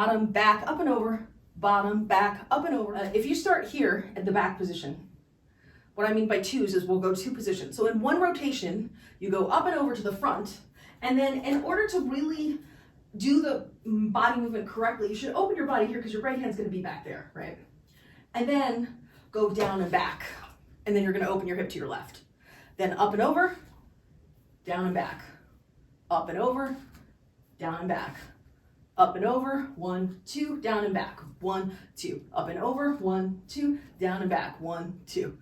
bottom, back, up and over, bottom, back, up and over. If you start here at the back position, what I mean by twos is we'll go two positions. So in one rotation, you go up and over to the front, and then in order to really do the body movement correctly, you should open your body here because your right hand's gonna be back there, right? And then go down and back, and then you're gonna open your hip to your left. Then up and over, down and back, up and over, down and back, up and over, 1, 2, down and back, 1, 2, up and over, 1, 2, down and back, 1, 2.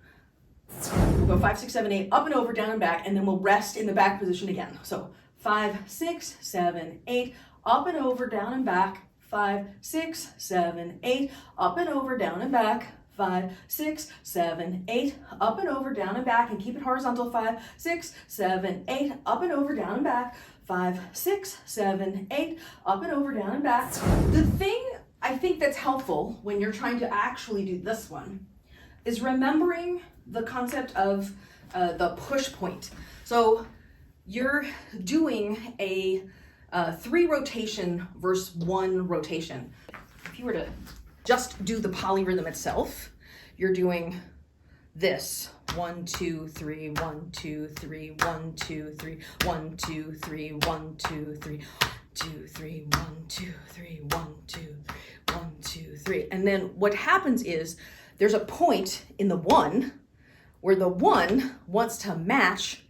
We'll go 5, 6, 7, 8, up and over, down and back, and then we'll rest in the back position again. So 5, 6, 7, 8, up and over, down and back, 5, 6, 7, 8, up and over, down and back, 5, 6, 7, 8, up and over, down and back, and keep it horizontal, 5, 6, 7, 8, up and over, down and back, 5, 6, 7, 8, up and over, down and back. The thing I think that's helpful when you're trying to actually do this one is remembering the concept of the push point. So you're doing a 3 rotation versus 1 rotation. If you were to just do the polyrhythm itself, you're doing this 1, 2, 3, 1, 2, 3, 1, 2, 3, 1, 2, 3, 1, 2, 3, 2, 3, 1, 2, 3, 1, 2, 3, 1, 2, 3. And then what happens is there's a point in the 1 where the 1 wants to match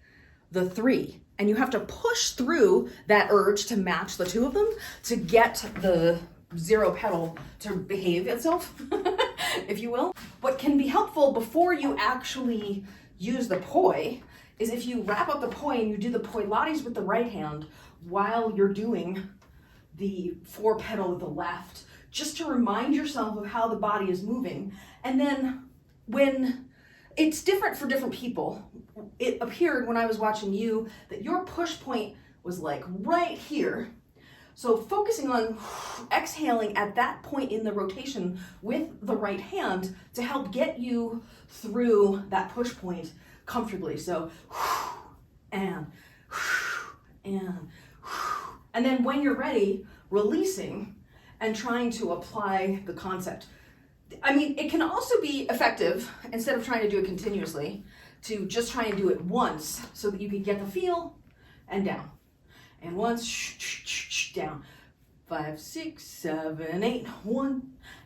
the 3. And you have to push through that urge to match the 2 of them to get the 0 pedal to behave itself, if you will. What can be helpful before you actually use the poi is if you wrap up the poi and you do the Pilates with the right hand while you're doing the 4 pedal with the left, just to remind yourself of how the body is moving. And then when it's different for different people, it appeared when I was watching you that your push point was like right here. So focusing on exhaling at that point in the rotation with the right hand to help get you through that push point comfortably. So, and then when you're ready, releasing and trying to apply the concept. I mean, it can also be effective, instead of trying to do it continuously, to just try and do it once so that you can get the feel and down. And once, down. 5, 6, 7, 8, 1,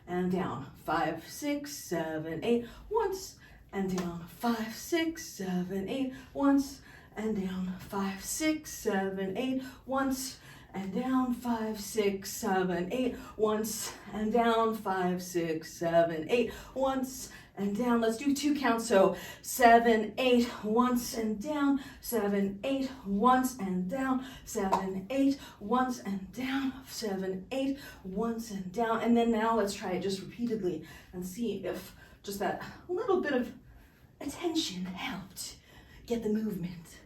and down. 5, 6, 7, 8, once, and down. 5, 6, 7, 8, once, and down. 5, 6, 7, 8, once, and down. 5, 6, 7, 8, once, and down. 5, 6, 7, 8, once, and down. Let's do 2 counts. So 7, 8, once and down, 7, 8, once and down, 7, 8, once and down, 7, 8, once and down. And then now let's try it just repeatedly and see if just that little bit of attention helped get the movement.